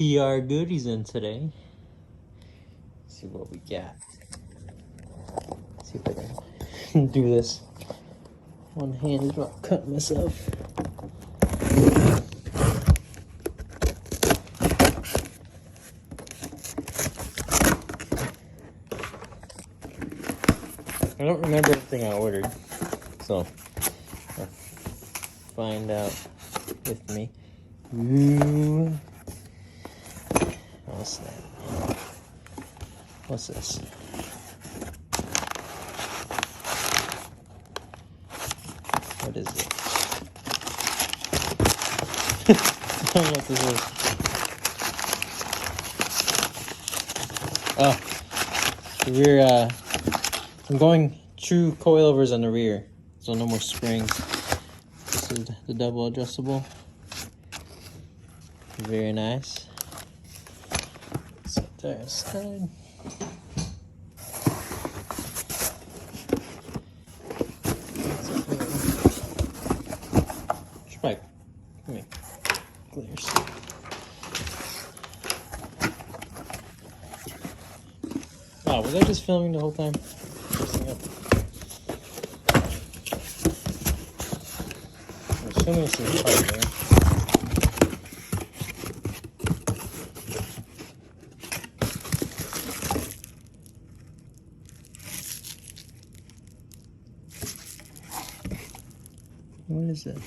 PR goodies in today. Let's see what we got. Let's see if I can do this one-handed while cutting myself. I don't remember everything I ordered, so I'll find out with me. Ooh. Oh, snap. What's this? What is it? I don't know what this is. Oh, the rear, I'm going true coilovers on the rear, so no more springs. This is the double adjustable. Very nice. Set that aside. Spike, come here. Clears. Wow, was I just filming the whole time? I'm assuming this is part there. What is it?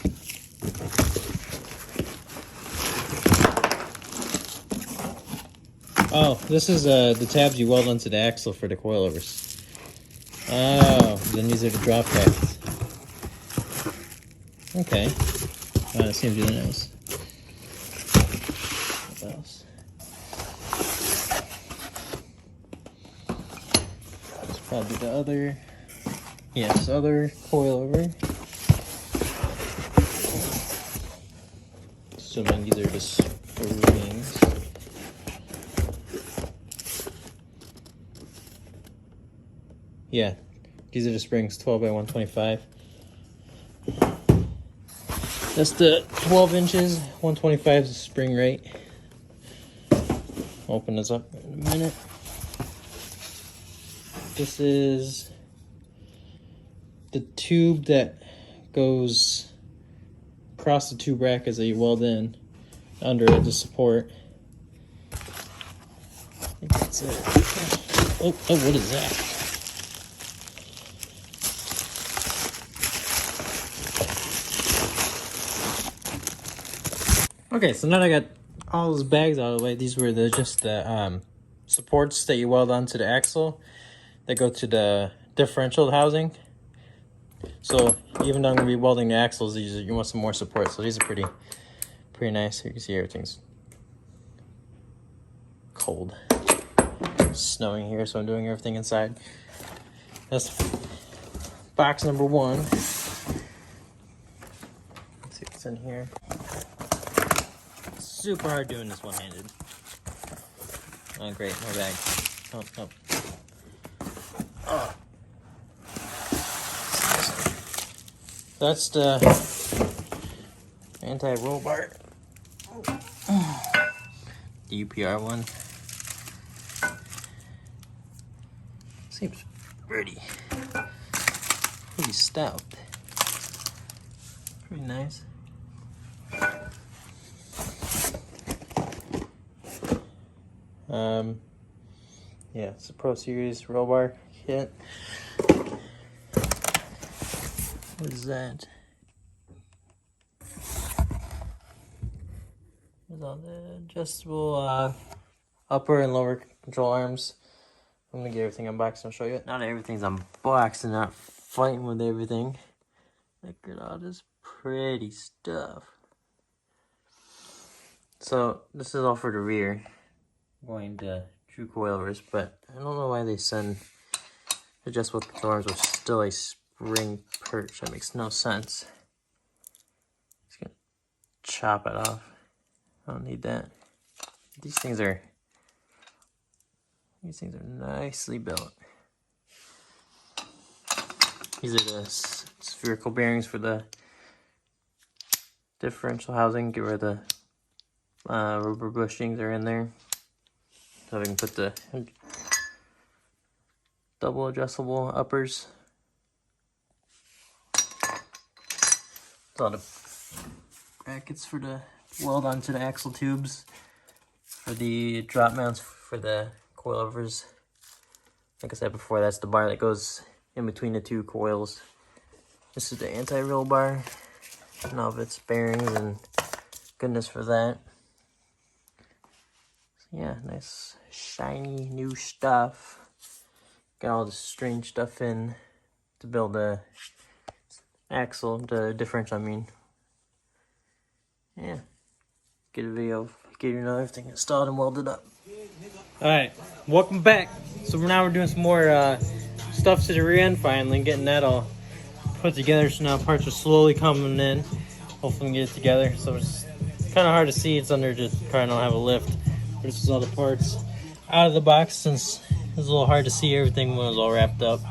Oh, this is the tabs you weld onto the axle for the coilovers. Oh, then these are the drop pads. Okay. Oh, that seems really nice. What else? That's probably the other. Yes, other coilover. Assuming these are just springs. Yeah, these are the springs, 12 by 125. That's the 12 inches, 125 is the spring rate. Open this up in a minute. This is the tube that goes across the two brackets that you weld in under it to support. I think that's it. Oh, what is that? Okay, so now that I got all those bags out of the way, these were just the supports that you weld onto the axle that go to the differential housing. So even though I'm going to be welding the axles, you want some more support. So these are pretty nice. You can see everything's cold. It's snowing here, so I'm doing everything inside. That's box number one. Let's see what's in here. Super hard doing this one-handed. Oh, great, more bag. Oh. Oh. That's the anti-roll bar. The UPR one. Seems pretty stout. Pretty nice. Yeah, it's a Pro Series roll bar kit. What is that? It's all the adjustable upper and lower control arms. I'm gonna get everything unboxed and show you it. Now that everything's unboxed and not fighting with everything, look at all this pretty stuff. So this is all for the rear, going to true coilovers, but I don't know why they send adjustable control arms with still a spring perch. That makes no sense. Just gonna chop it off. I don't need that. These things are nicely built. These are the spherical bearings for the differential housing. Get rid of the rubber bushings are in there. So we can put the double adjustable uppers. A lot of brackets for the weld onto the axle tubes. For the drop mounts for the coilovers. Like I said before, that's the bar that goes in between the two coils. This is the anti-roll bar. And all of its bearings and goodness for that. So yeah, nice shiny new stuff. Got all this strange stuff in to build the axle, the differential I mean. Yeah. Get a video of getting everything installed and welded up. Alright, welcome back. So now we're doing some more stuff to the rear end finally, getting that all put together. So now parts are slowly coming in. Hopefully we can get it together. So it's kind of hard to see, it's under the car, I don't have a lift. But this is all the parts out of the box since it was a little hard to see everything when it was all wrapped up.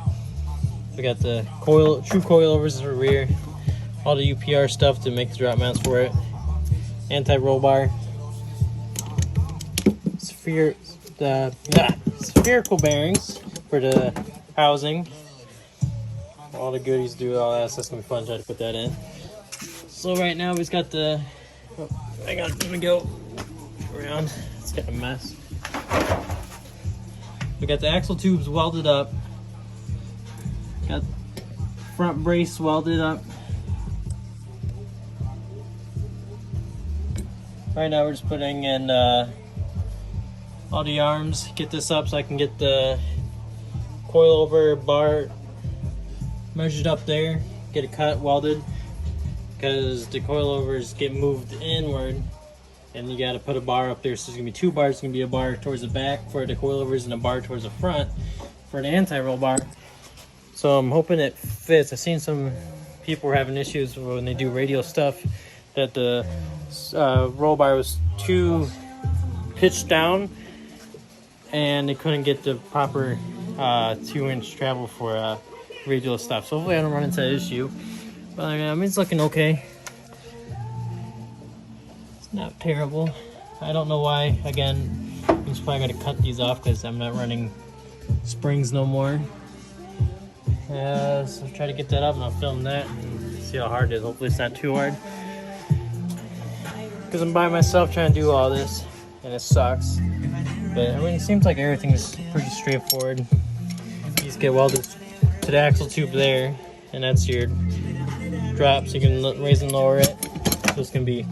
We got the coil, true coilovers in the rear, all the UPR stuff to make the drop mounts for it, anti-roll bar, spherical bearings for the housing, all the goodies, do all that. So that's gonna be fun. Try to put that in. So right now we've got the. Oh, hang on, let me go around. It's got a mess. We got the axle tubes welded up. Got front brace welded up. Right now we're just putting in all the arms. Get this up so I can get the coilover bar measured up there. Get it cut, welded. Because the coilovers get moved inward. And you got to put a bar up there. So there's going to be two bars. There's going to be a bar towards the back for the coilovers and a bar towards the front for the anti-roll bar. So I'm hoping it fits. I've seen some people were having issues when they do radial stuff that the roll bar was too pitched down and they couldn't get the proper 2-inch travel for radial stuff. So hopefully I don't run into that issue. But I mean, it's looking okay. It's not terrible. I don't know why. Again, I'm just probably going to cut these off because I'm not running springs no more. So try to get that up and I'll film that and see how hard it is. Hopefully it's not too hard. Because I'm by myself trying to do all this and it sucks. But I mean, it seems like everything's pretty straightforward. You just get welded to the axle tube there and that's your drop, so you can raise and lower it. So it's going to be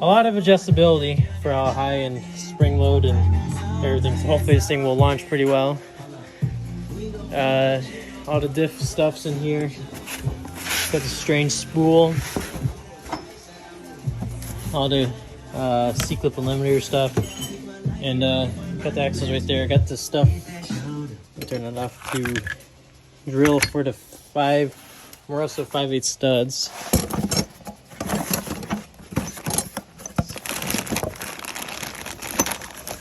a lot of adjustability for how high and spring load and everything. So hopefully this thing will launch pretty well. All the diff stuff's in here. Got the strange spool. All the C-clip eliminator stuff. And got the axles right there. Got this stuff. Turn it off to drill for the 5/8 studs.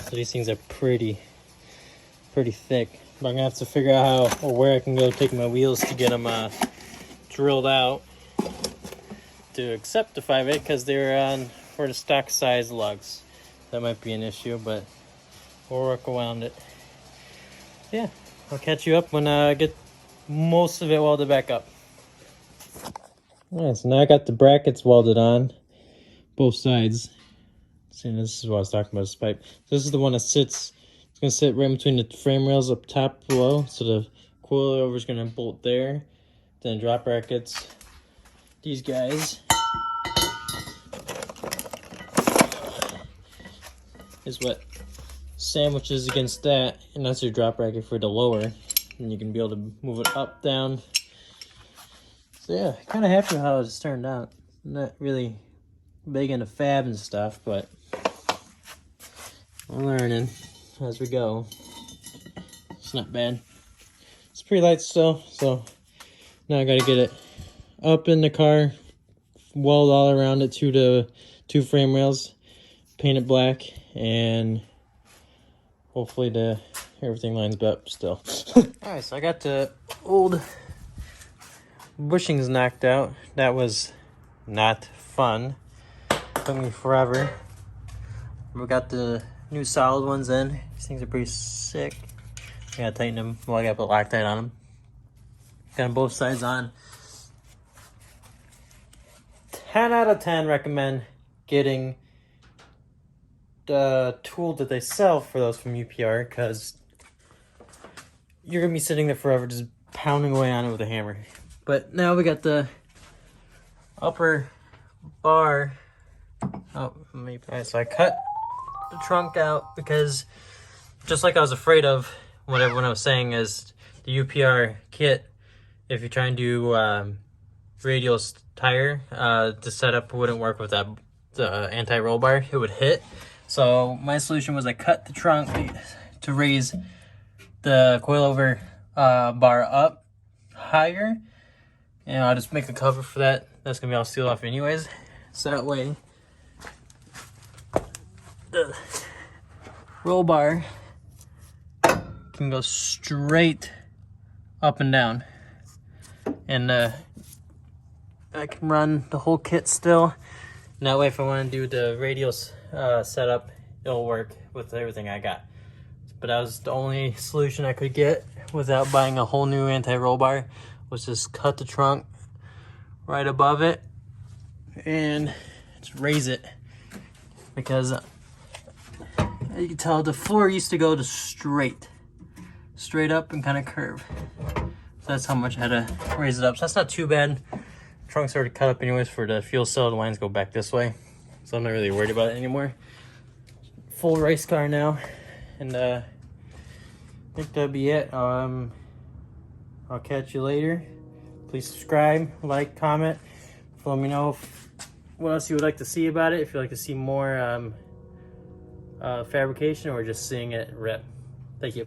So these things are pretty thick. But I'm gonna have to figure out how or where I can go take my wheels to get them drilled out to accept the 5/8 because they're on for the stock size lugs. That might be an issue, but we'll work around it. Yeah, I'll catch you up when I get most of it welded back up. Alright, so now I got the brackets welded on both sides. See, this is what I was talking about, this pipe. So this is the one that sits, it's going to sit right between the frame rails up top below. So the coilover is going to bolt there. Then drop brackets, these guys, is what sandwiches against that. And that's your drop bracket for the lower. And you can be able to move it up, down. So yeah, kind of happy with how it's turned out. Not really big into fab and stuff, but I'm learning as we go. It's not bad. It's pretty light still, so now I gotta get it up in the car, weld all around it to the two frame rails, paint it black, and hopefully everything lines up still. Alright, so I got the old bushings knocked out. That was not fun. Took me forever. We got the new solid ones in. These things are pretty sick. I gotta tighten them. Well, I gotta put Loctite on them. Got them both sides on. 10 out of 10 recommend getting the tool that they sell for those from UPR, because you're gonna be sitting there forever just pounding away on it with a hammer. But now we got the upper bar. Oh, maybe. So I cut the trunk out because, just like I was afraid of, when I was saying, is the UPR kit, if you try and do radial tire, the setup wouldn't work with the anti-roll bar. It would hit. So my solution was I cut the trunk to raise the coilover bar up higher, and I'll just make a cover for that. That's gonna be all sealed off anyways, so that way the roll bar can go straight up and down, and I can run the whole kit still. And that way, if I want to do the radial setup, it'll work with everything I got. But that was the only solution I could get without buying a whole new anti-roll bar, was just cut the trunk right above it and just raise it, because you can tell the floor used to go to straight up and kind of curve. So that's how much I had to raise it up. So that's not too bad. Trunk's already cut up anyways for the fuel cell. The lines go back this way, so I'm not really worried about it anymore. Full race car now, and I think that'll be it. I'll catch you later. Please subscribe, like, comment. Let me know what else you would like to see about it. If you'd like to see more fabrication, or just seeing it rip. Thank you.